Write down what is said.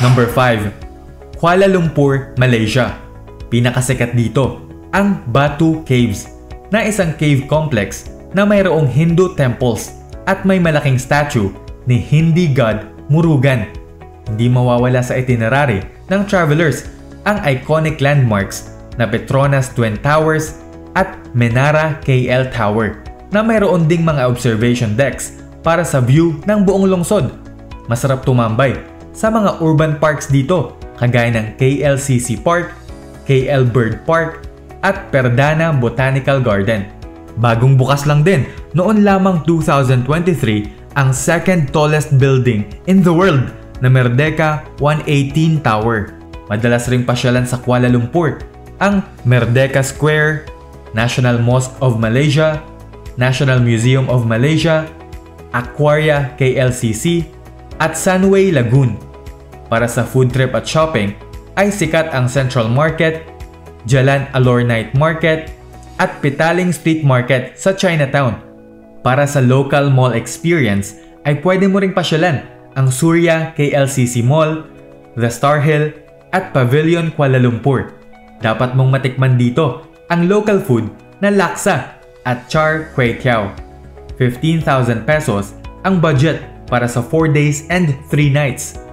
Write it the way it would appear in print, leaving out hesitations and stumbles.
Number 5. Kuala Lumpur, Malaysia. Pinakasikat dito ang Batu Caves na isang cave complex na mayroong Hindu temples at may malaking statue ni Hindi god Murugan. Hindi mawawala sa itinerary ng travelers ang iconic landmarks na Petronas Twin Towers at Menara KL Tower na mayroon ding mga observation decks para sa view ng buong lungsod. Masarap tumambay sa mga urban parks dito kagaya ng KLCC Park, KL Bird Park at Perdana Botanical Garden. Bagong bukas lang din noon lamang 2023 ang second tallest building in the world na Merdeka 118 Tower. Madalas ring pasyalan sa Kuala Lumpur ang Merdeka Square, National Mosque of Malaysia, National Museum of Malaysia, Aquaria KLCC at Sunway Lagoon. Para sa food trip at shopping ay sikat ang Central Market, Jalan Alor Night Market at Petaling Street Market sa Chinatown. Para sa local mall experience ay pwede mo ring pasyalan ang Surya KLCC Mall, The Star Hill at Pavilion Kuala Lumpur. Dapat mong matikman dito ang local food na laksa at char kway teow. 15,000 pesos ang budget para sa 4 days and 3 nights.